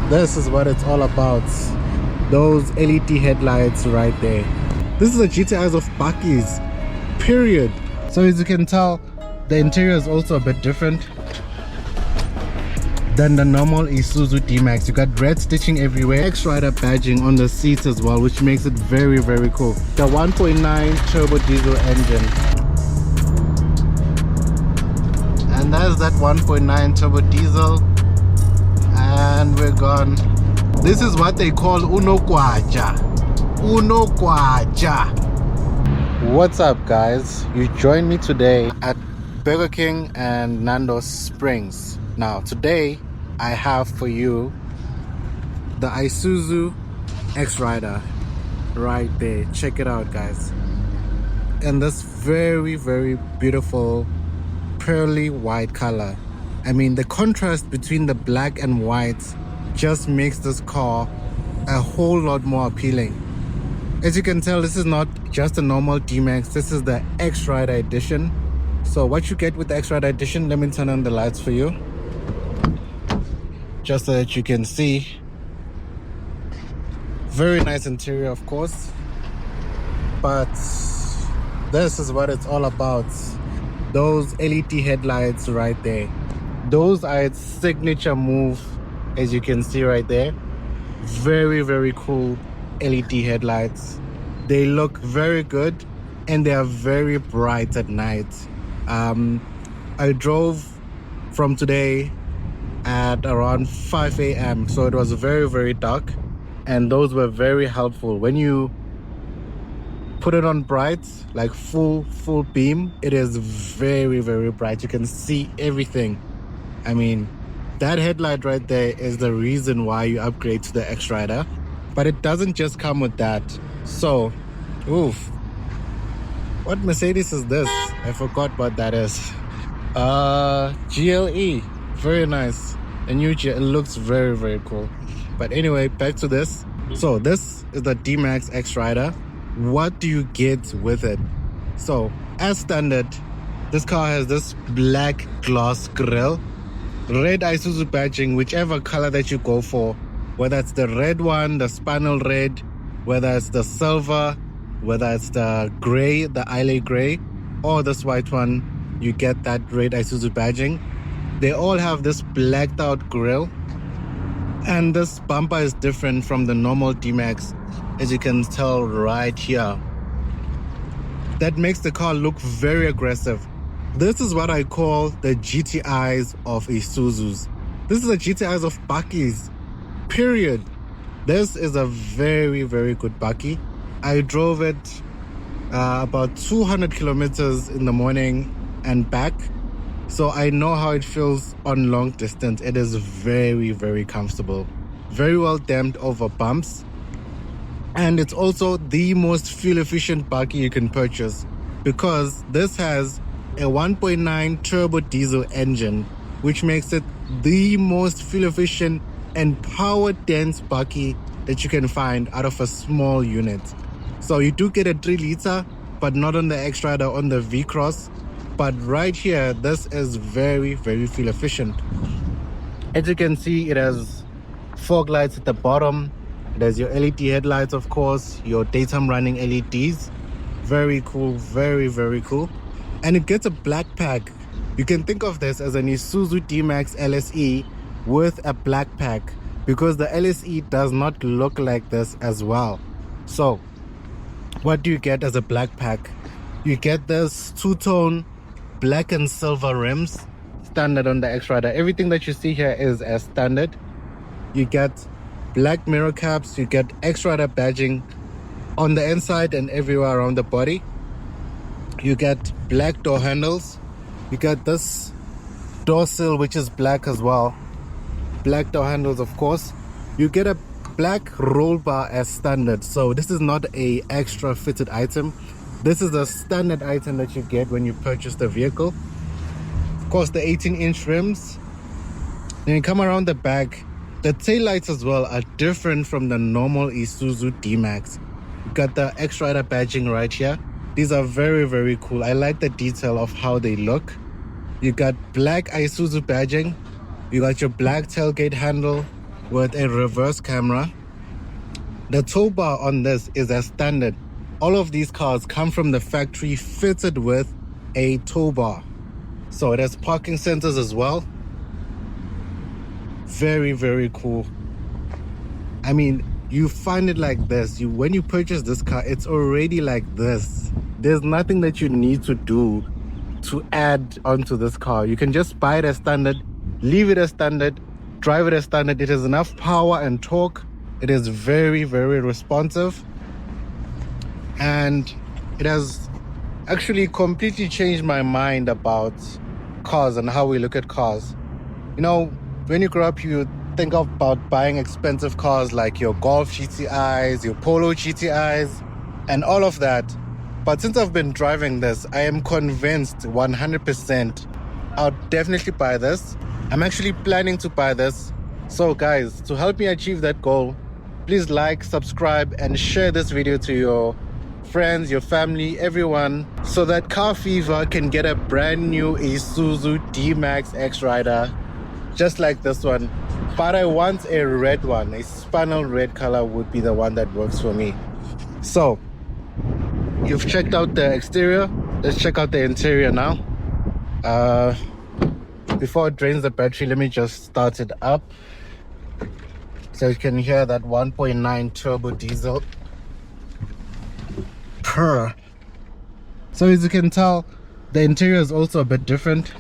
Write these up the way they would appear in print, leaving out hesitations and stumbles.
This is what it's all about. Those LED headlights right there. This is the GTIs of Bakkies, period. So as you can tell, the interior is also a bit different than the normal Isuzu D-Max. You got red stitching everywhere, X-Rider badging on the seats as well, which makes it very, very cool. The 1.9 turbo diesel engine. And there's that 1.9 turbo diesel. And we're gone. This is what they call unokwaja. Unokwaja. What's up, guys? You joined me today at Burger King and Nando's Springs. Now today I have for you the Isuzu X-Rider right there. Check it out, guys. And this very, very beautiful pearly white color. I mean, the contrast between the black and white just makes this car a whole lot more appealing. As you can tell, this is not just a normal D-Max. This is the X-Rider edition. So what you get with the X-Rider edition, let me turn on the lights for you, just so that you can see. Very nice interior, of course, but this is what it's all about. Those LED headlights right there, those are its signature move, as you can see right there. Very, very cool LED headlights. They look very good and they are very bright at night. I drove from today at around 5 a.m. so it was very, very dark, and those were very helpful. When you put it on bright, like full beam, it is very, very bright. You can see everything. I mean, that headlight right there is the reason why you upgrade to the X-Rider. But it doesn't just come with that. So, oof, what Mercedes is this? I forgot what that is. GLE, very nice. The new GLE, it looks very, very cool. But anyway, back to this. So this is the D-Max X-Rider. What do you get with it? So as standard, this car has this black glass grille, red Isuzu badging, whichever color that you go for, whether it's the red one, the spinal red, whether it's the silver, whether it's the gray, the Isle gray, or this white one, you get that red Isuzu badging. They all have this blacked out grille, and this bumper is different from the normal D-Max, as you can tell right here. That makes the car look very aggressive. This is what I call the GTIs of Isuzus. This is the GTIs of Bakkies, period. This is a very, very good Bakkie. I drove it about 200 kilometers in the morning and back, so I know how it feels on long distance. It is very, very comfortable, very well damped over bumps, and it's also the most fuel efficient Bakkie you can purchase, because this has a 1.9 turbo diesel engine, which makes it the most fuel efficient and power dense Bakkie that you can find out of a small unit. So you do get a 3 liter, but not on the X-Rider, on the V-Cross. But right here, this is very, very fuel efficient. As you can see, it has fog lights at the bottom. It has your LED headlights, of course, your daytime running LEDs. Very cool, very, very cool. And it gets a black pack. You can think of this as an Isuzu D-Max LSE with a black pack, because the LSE does not look like this as well. So what do you get as a black pack? You get this two-tone black and silver rims, standard on the X-Rider. Everything that you see here is as standard. You get black mirror caps, you get X-Rider badging on the inside and everywhere around the body. You get black door handles. You get this door sill, which is black as well. Black door handles, of course. You get a black roll bar as standard. So this is not a extra fitted item. This is a standard item that you get when you purchase the vehicle. Of course, the 18-inch rims. Then you come around the back. The taillights as well are different from the normal Isuzu D-Max. You got the X-Rider badging right here. These are very, very cool. I like the detail of how they look. You got black Isuzu badging. You got your black tailgate handle. with a reverse camera. The tow bar on this is as standard. All of these cars come from the factory fitted with a tow bar. So it has parking sensors as well. Very, very cool. I mean, you find it like this. When you purchase this car, it's already like this. There's nothing that you need to do to add onto this car. You can just buy it as standard, leave it as standard, drive it as standard. It has enough power and torque. It is very, very responsive, and it has actually completely changed my mind about cars and how we look at cars. You know, when you grow up, you think about buying expensive cars like your Golf GTIs, your Polo GTIs, and all of that. But since I've been driving this, I am convinced 100% I'll definitely buy this. I'm actually planning to buy this. So guys, to help me achieve that goal, please like, subscribe, and share this video to your friends, your family, everyone, so that Car Fever can get a brand new Isuzu D-Max X-Rider just like this one. But I want a red one. A spinel red color would be the one that works for me. So you've checked out the exterior. Let's check out the interior now. Before it drains the battery, let me just start it up so you can hear that 1.9 turbo diesel purr. So as you can tell, the interior is also a bit different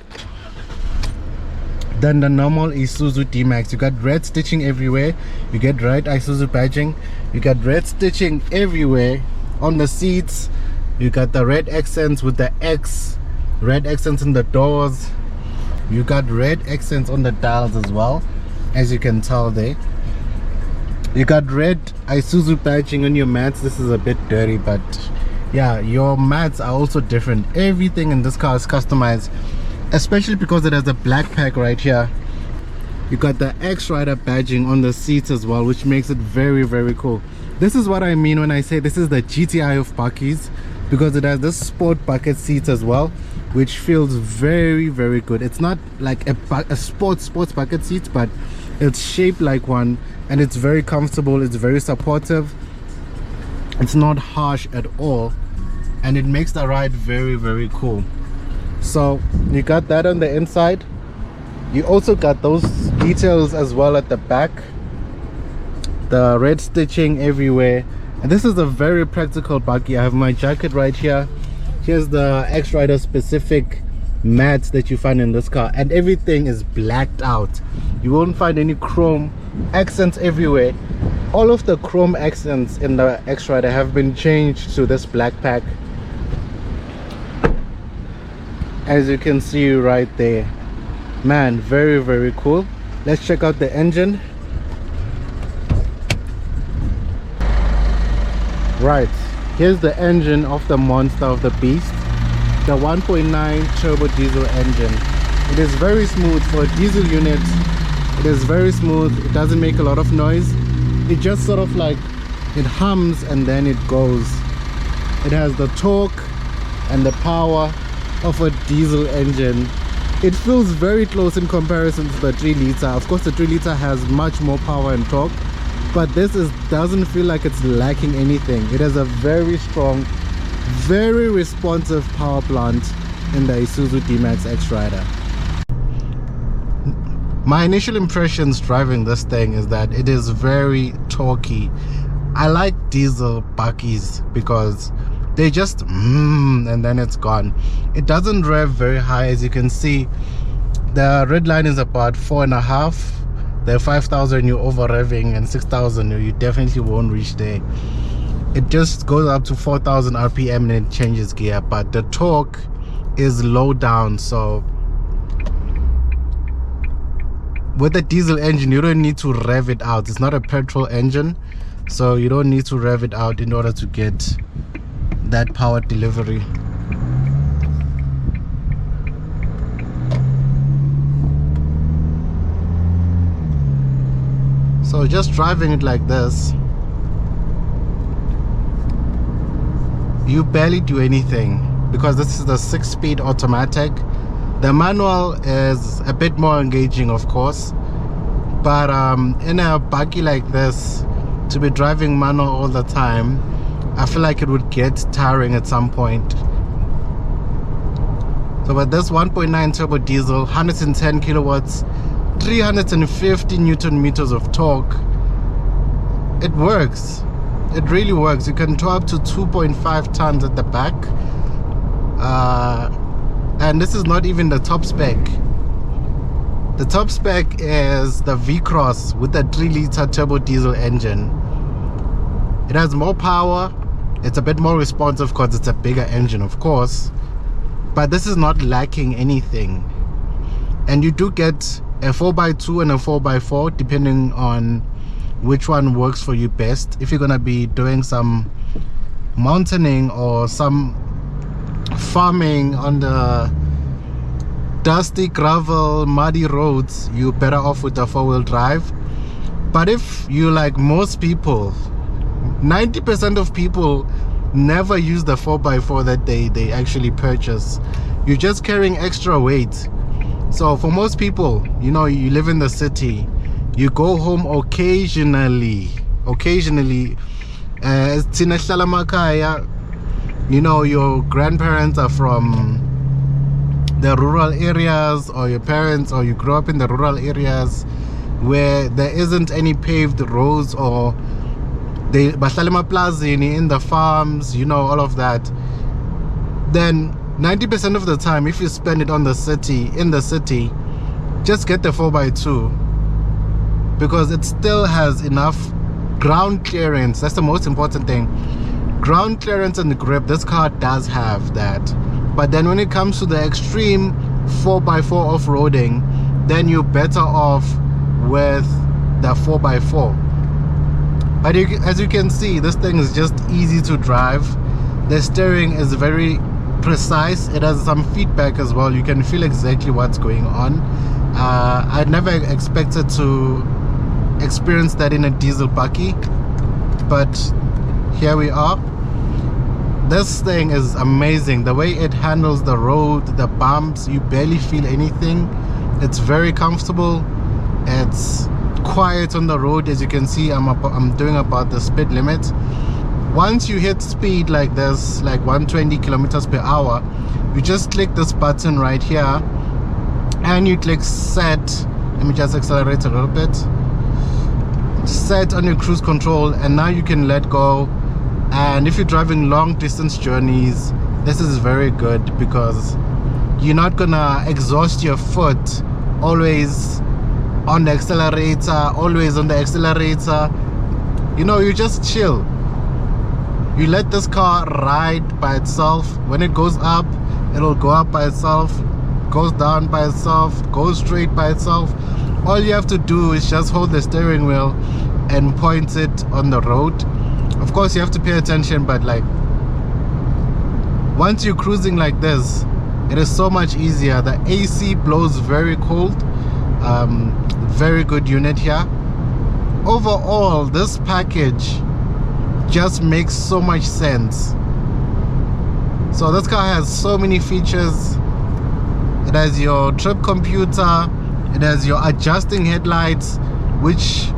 than the normal Isuzu D-Max. You got red stitching everywhere. You get red Isuzu badging. You got red stitching everywhere on the seats. You got the red accents with the X, red accents in the doors. You got red accents on the dials as well, as you can tell there. You got red Isuzu badging on your mats. This is a bit dirty, but yeah, your mats are also different. Everything in this car is customized, especially because it has a black pack right here. You got the X-Rider badging on the seats as well, which makes it very, very cool. This is what I mean when I say this is the GTI of Bakkies, because it has this sport bucket seats as well, which feels very, very good. It's not like a sports bucket seat, but it's shaped like one, and it's very comfortable. It's very supportive. It's not harsh at all, and it makes the ride very, very cool. So you got that on the inside. You also got those details as well at the back, the red stitching everywhere. And this is a very practical Bakkie. I have my jacket right here. Here's the X-Rider specific mats that you find in this car, and everything is blacked out. You won't find any chrome accents everywhere. All of the chrome accents in the X-Rider have been changed to this black pack, as you can see right there. Man, very, very cool. Let's check out the engine. Right, here's the engine of the monster, of the beast, the 1.9 turbo diesel engine. It is very smooth for a diesel unit. It is very smooth. It doesn't make a lot of noise. It just sort of like, it hums and then it goes. It has the torque and the power of a diesel engine. It feels very close in comparison to the 3 liter. Of course, the 3 liter has much more power and torque, but this doesn't feel like it's lacking anything. It has a very strong, very responsive power plant in the Isuzu D-Max X-Rider. My initial impressions driving this thing is that it is very torquey. I like diesel Bakkies because they just and then it's gone. It doesn't rev very high. As you can see, the red line is about 4.5. The 5,000 you're over revving, and 6,000 you definitely won't reach there. It just goes up to 4,000 RPM and it changes gear, but the torque is low down. So with the diesel engine, you don't need to rev it out. It's not a petrol engine, so you don't need to rev it out in order to get that power delivery. So just driving it like this, you barely do anything because this is the 6-speed automatic. The manual is a bit more engaging, of course, But in a Bakkie like this, to be driving manual all the time, I feel like it would get tiring at some point. So with this 1.9 turbo diesel, 110 kilowatts, 350 Newton meters of torque, it works. It really works. You can tow up to 2.5 tons at the back. And this is not even the top spec. The top spec is the V-Cross with the 3-liter turbo diesel engine. It has more power. It's a bit more responsive because it's a bigger engine, of course. But this is not lacking anything. And you do get a 4x2 and a 4x4 depending on which one works for you best. If you're gonna be doing some mountaining or some farming on the dusty gravel muddy roads, you're better off with a 4-wheel drive. But if you, like most people, 90% of people never use the 4x4 that they actually purchase. You're just carrying extra weight. So for most people, you know, you live in the city, you go home occasionally, you know, your grandparents are from the rural areas, or your parents, or you grew up in the rural areas where there isn't any paved roads, or they in the farms, you know, all of that. Then 90% of the time, if you spend it in the city, just get the 4x2, because it still has enough ground clearance. That's the most important thing. Ground clearance and grip, this car does have that. But then when it comes to the extreme 4x4 off-roading, then you're better off with the 4x4. But as you can see, this thing is just easy to drive. The steering is very precise. It has some feedback as well. You can feel exactly what's going on. I never expected to experience that in a diesel Bakkie, but here we are. This thing is amazing. The way it handles the road, the bumps, you barely feel anything. It's very comfortable. It's quiet on the road. As you can see, I'm doing about the speed limit. Once you hit speed like this, like 120 kilometers per hour, you just click this button right here and you click set. Let me just accelerate a little bit. Set on your cruise control, and now you can let go. And if you're driving long distance journeys, this is very good, because you're not gonna exhaust your foot always on the accelerator, you know, you just chill. You let this car ride by itself. When it goes up, it'll go up by itself, goes down by itself, goes straight by itself. All you have to do is just hold the steering wheel and point it on the road. Of course you have to pay attention, but like once you're cruising like this, it is so much easier. The AC blows very cold. Very good unit here. Overall, this package just makes so much sense. So this car has so many features. It has your trip computer, it has your adjusting headlights, which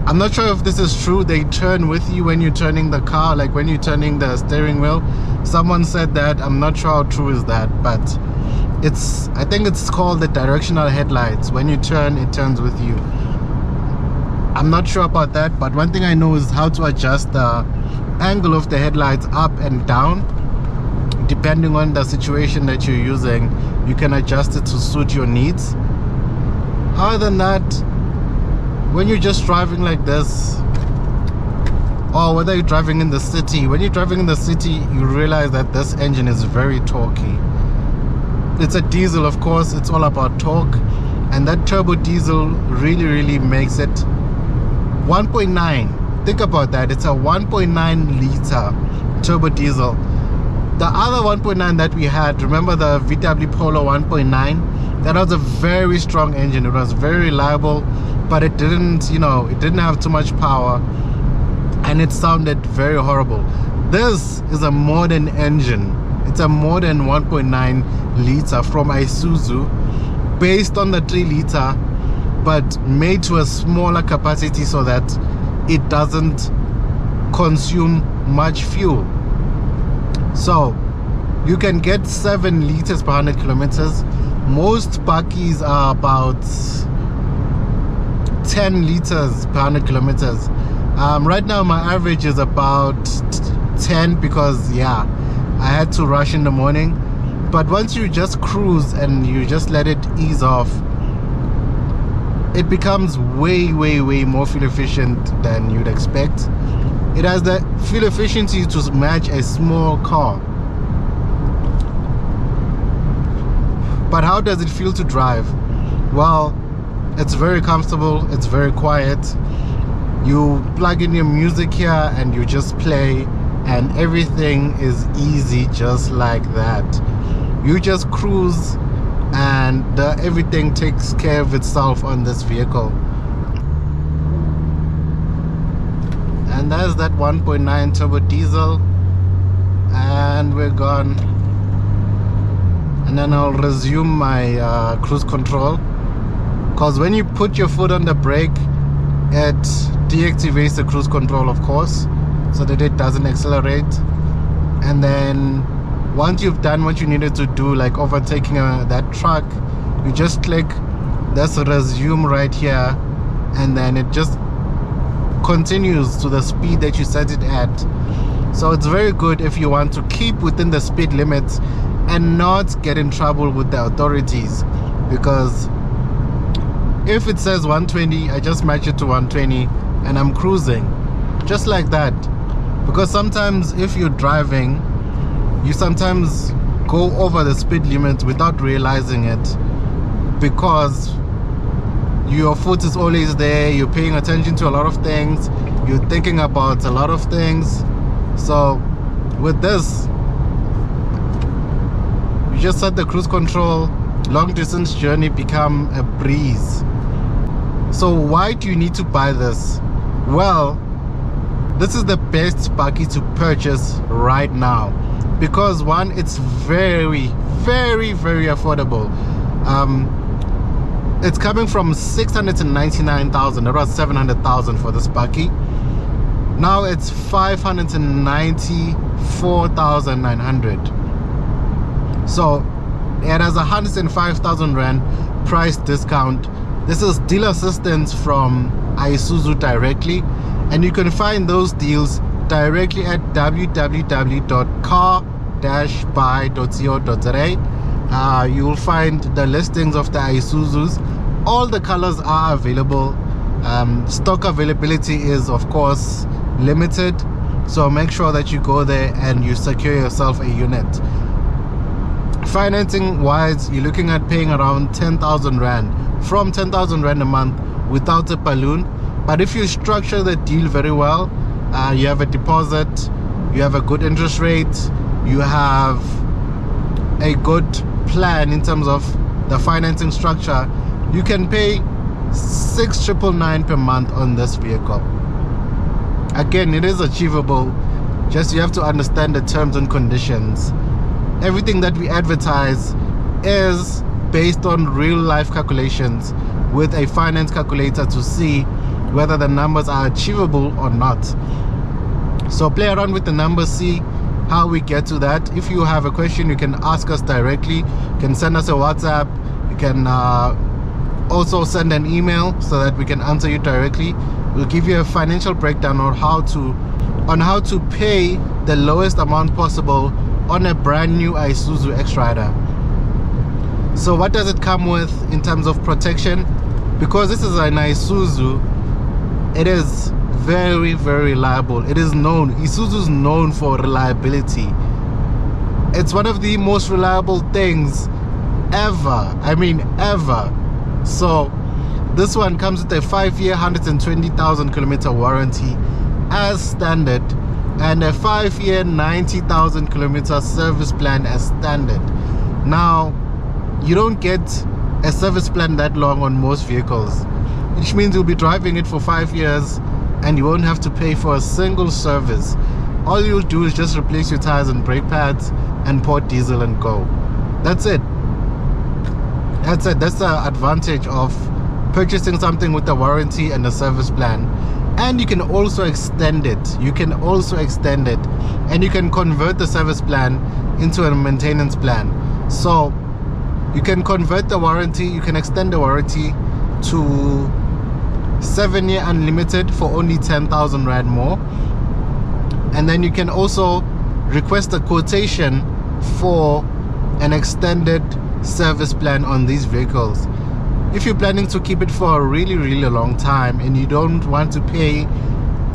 I'm not sure if this is true. They turn with you when you're turning the car, like when you're turning the steering wheel. Someone said that. I'm not sure how true is that, but I think it's called the directional headlights. When you turn, it turns with you. I'm not sure about that, but one thing I know is how to adjust the angle of the headlights up and down. Depending on the situation that you're using, you can adjust it to suit your needs. Other than that, when you're just driving like this, or whether you're driving in the city, when you're driving in the city, you realize that this engine is very torquey. It's a diesel, of course, it's all about torque, and that turbo diesel really makes it 1.9. Think about that. It's a 1.9 liter turbo diesel. The other 1.9 that we had, remember the VW Polo 1.9, that was a very strong engine. It was very reliable, but it didn't, you know, it didn't have too much power, and it sounded very horrible. This is a modern engine. It's a modern 1.9 liter from Isuzu, based on the 3 liter, but made to a smaller capacity so that it doesn't consume much fuel. So you can get 7 liters per 100 kilometers. Most Bakkies are about 10 liters per 100 kilometers. Right now my average is about 10 because yeah, I had to rush in the morning. But once you just cruise and you just let it ease off, it becomes way more fuel efficient than you'd expect. It has the fuel efficiency to match a small car. But how does it feel to drive? Well, it's very comfortable, it's very quiet. You plug in your music here and you just play, and everything is easy just like that. You just cruise and everything takes care of itself on this vehicle. And there's that 1.9 turbo diesel, and we're gone. And then I'll resume my cruise control, because when you put your foot on the brake, it deactivates the cruise control, of course, so that it doesn't accelerate. And then once you've done what you needed to do, like overtaking that truck, you just click this resume right here, and then it just continues to the speed that you set it at. So it's very good if you want to keep within the speed limits and not get in trouble with the authorities, because if it says 120, I just match it to 120 and I'm cruising just like that. Because sometimes if you're driving, you sometimes go over the speed limit without realizing it, because your foot is always there, you're paying attention to a lot of things, you're thinking about a lot of things. So with this, you just set the cruise control, long distance journey become a breeze. So why do you need to buy this? Well, this is the best Bakkie to purchase right now, because one, it's very affordable. It's coming from 699,000, about 700,000 for this Bakkie. Now it's 594,900. So it has 105,000 Rand price discount. This is dealer assistance from Isuzu directly, and you can find those deals directly at www.car-buy.co.za. You will find the listings of the Isuzus. All the colors are available. Stock availability is of course limited, so make sure that you go there and you secure yourself a unit. Financing wise, you're looking at paying around 10,000 Rand, from 10,000 Rand a month without a balloon. But if you structure the deal very well, you have a deposit, you have a good interest rate, you have a good plan in terms of the financing structure, you can pay 6,999 per month on this vehicle. Again, it is achievable, just you have to understand the terms and conditions. Everything that we advertise is based on real life calculations with a finance calculator to see whether the numbers are achievable or not. So play around with the numbers, see how we get to that. If you have a question, you can ask us directly. You can send us a WhatsApp. You can also send an email so that we can answer you directly. We'll give you a financial breakdown on how to pay the lowest amount possible on a brand new Isuzu X-Rider. So what does it come with in terms of protection? Because this is an Isuzu, it is very reliable. It is known, Isuzu is known for reliability. It's one of the most reliable things ever, I mean ever. So this one comes with a 5-year 120,000 kilometer warranty as standard, and a 5-year 90,000 kilometer service plan as standard. Now you don't get a service plan that long on most vehicles, which means you'll be driving it for 5 years and you won't have to pay for a single service. All you'll do is just replace your tires and brake pads and pour diesel and go. That's it. That's the advantage of purchasing something with a warranty and a service plan. And you can also extend it. And you can convert the service plan into a maintenance plan. So you can convert the warranty, you can extend the warranty to 7-year unlimited for only 10,000 Rand more. And then you can also request a quotation for an extended service plan on these vehicles. If you're planning to keep it for a really long time and you don't want to pay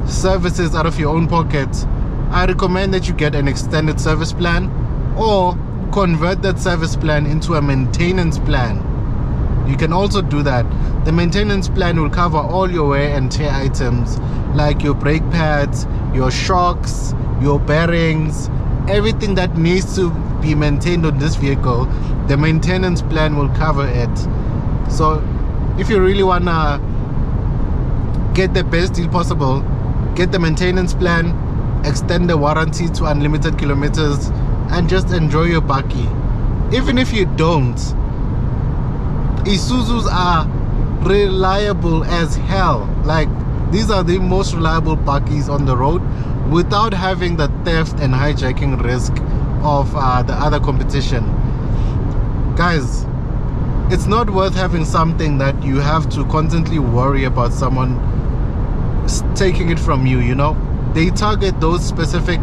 services out of your own pocket, I recommend that you get an extended service plan or convert that service plan into a maintenance plan. You can also do that. The maintenance plan will cover all your wear and tear items like your brake pads, your shocks, your bearings, everything that needs to be maintained on this vehicle. The maintenance plan will cover it. So if you really wanna get the best deal possible, get the maintenance plan, extend the warranty to unlimited kilometers, and just enjoy your Bakkie. Even if you don't, Isuzus are reliable as hell. Like, these are the most reliable Bakkies on the road without having the theft and hijacking risk of the other competition. Guys, it's not worth having something that you have to constantly worry about someone taking it from you, you know. They target those specific,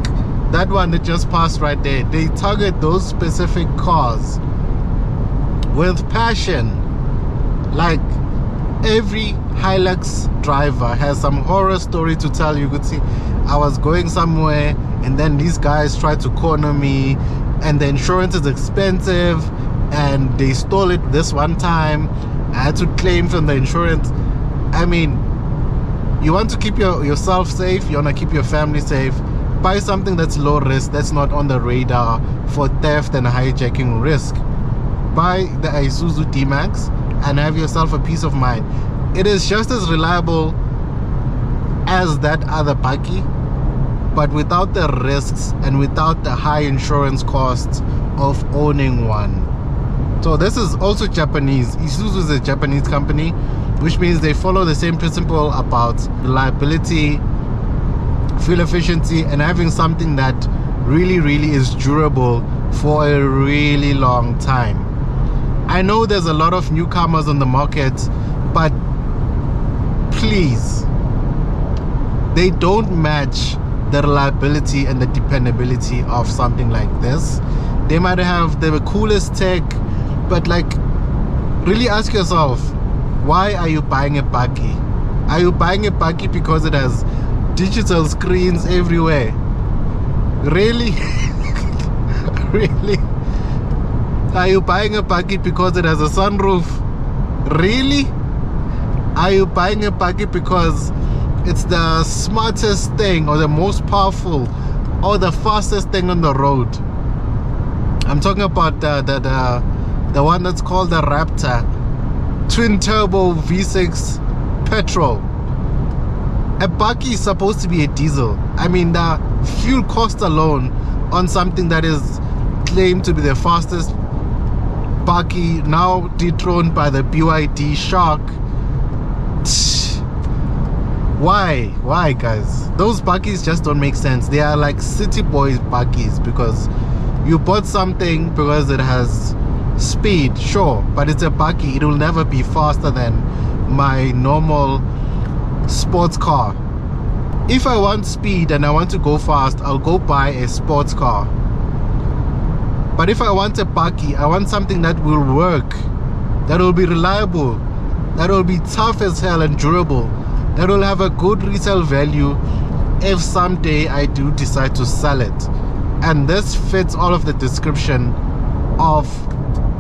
that one that just passed right there, they target those specific cars with passion. Like, every Hilux driver has some horror story to tell. You could see, I was going somewhere and then these guys tried to corner me and the insurance is expensive and they stole it this one time. I had to claim from the insurance. I mean, you want to keep yourself safe, you want to keep your family safe, buy something that's low risk, that's not on the radar for theft and hijacking risk. Buy the Isuzu D-Max and have yourself a peace of mind. It is just as reliable as that other Bakkie, but without the risks and without the high insurance costs of owning one. So this is also Japanese. Isuzu is a Japanese company, which means they follow the same principle about reliability, fuel efficiency, and having something that really is durable for a really long time. I know there's a lot of newcomers on the market, but please, they don't match the reliability and the dependability of something like this. They might have the coolest tech, but like, really ask yourself, why are you buying a Bakkie? Are you buying a Bakkie because it has digital screens everywhere? Really? Really? Are you buying a Bakkie because it has a sunroof? Really? Are you buying a Bakkie because it's the smartest thing or the most powerful or the fastest thing on the road? I'm talking about the one that's called the Raptor twin turbo V6 petrol. A Bakkie is supposed to be a diesel. I mean, the fuel cost alone on something that is claimed to be the fastest Bakkie, now dethroned by the BYD Shark. Why guys? Those Bakkies just don't make sense. They are like city boys Bakkies, because you bought something because it has speed, sure, but it's a Bakkie. It will never be faster than my normal sports car. If I want speed and I want to go fast, I'll go buy a sports car. But if I want a Bakkie, I want something that will work, that will be reliable, that will be tough as hell and durable, that will have a good resale value if someday I do decide to sell it. And this fits all of the description of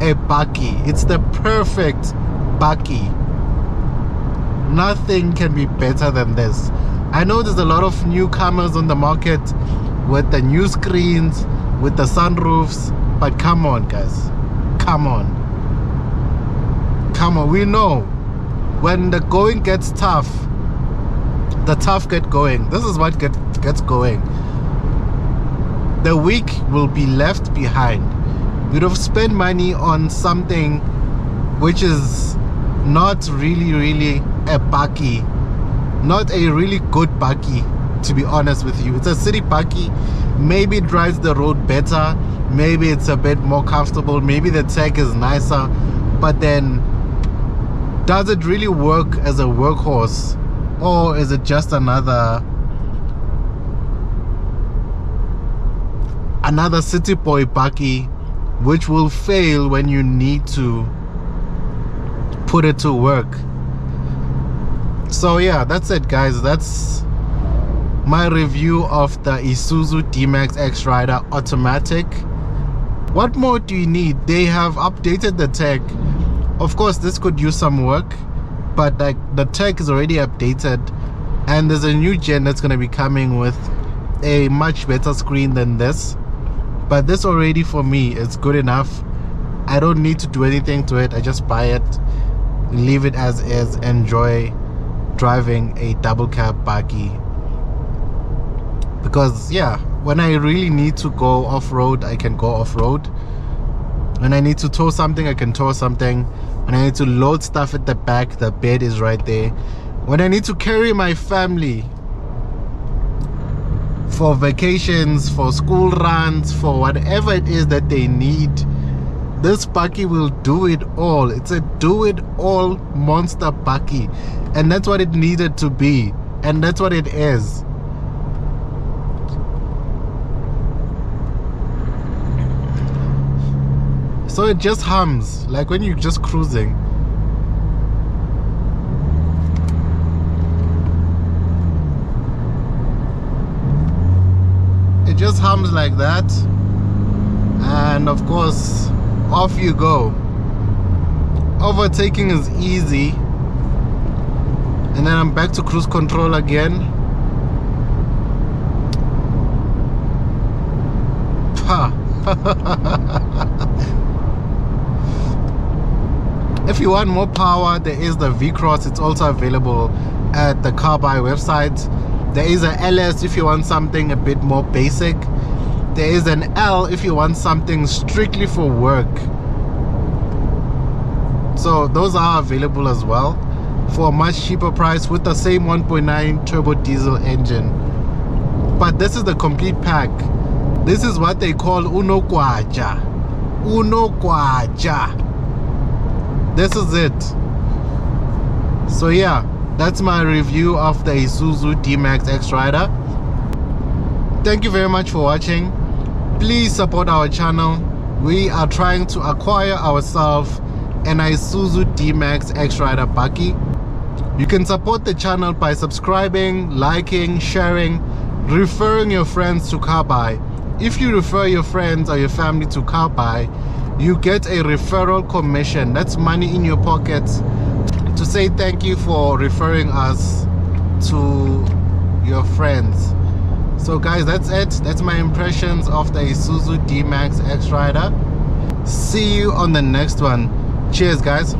a Bakkie. It's the perfect Bakkie. Nothing can be better than this. I know there's a lot of newcomers on the market with the new screens, with the sunroofs, but come on guys, come on, we know when the going gets tough, the tough get going. This is what gets going. The weak will be left behind. You'd have spent money on something which is not really a Bakkie, not a really good Bakkie, to be honest with you. It's a city Bakkie. Maybe it drives the road better, maybe it's a bit more comfortable, maybe the tech is nicer, but then does it really work as a workhorse, or is it just another city boy Bakkie which will fail when you need to put it to work? So yeah, that's it guys. That's my review of the Isuzu D-Max X-Rider automatic. What more do you need? They have updated the tech. Of course this could use some work, but like the tech is already updated, and there's a new gen that's going to be coming with a much better screen than this. But this already, for me, it's good enough. I don't need to do anything to it. I just buy it, leave it as is, enjoy driving a double cab Bakkie. Because yeah, when I really need to go off-road, I can go off-road. When I need to tow something, I can tow something. When I need to load stuff at the back, the bed is right there. When I need to carry my family for vacations, for school runs, for whatever it is that they need, this Bakkie will do it all. It's a do-it-all monster Bakkie, and that's what it needed to be, and that's what it is. So it just hums like when you're just cruising. It just hums like that, and of course off you go. Overtaking is easy, and then I'm back to cruise control again. If you want more power, there is the V-Cross. It's also available at the Carbuy website. There is a LS if you want something a bit more basic. There is an L if you want something strictly for work. So those are available as well for a much cheaper price with the same 1.9 turbo diesel engine. But this is the complete pack. This is what they call Uno Kwaja. Uno Kwaja. This is it. So yeah, that's my review of the Isuzu D-Max X-Rider. Thank you very much for watching. Please support our channel. We are trying to acquire ourselves an Isuzu D-Max X-Rider Bakkie. You can support the channel by subscribing, liking, sharing, referring your friends to Carbuy. If you refer your friends or your family to Carbuy, you get a referral commission. That's money in your pocket to say thank you for referring us to your friends. So guys, that's it. That's my impressions of the Isuzu D-Max X-Rider. See you on the next one. Cheers guys.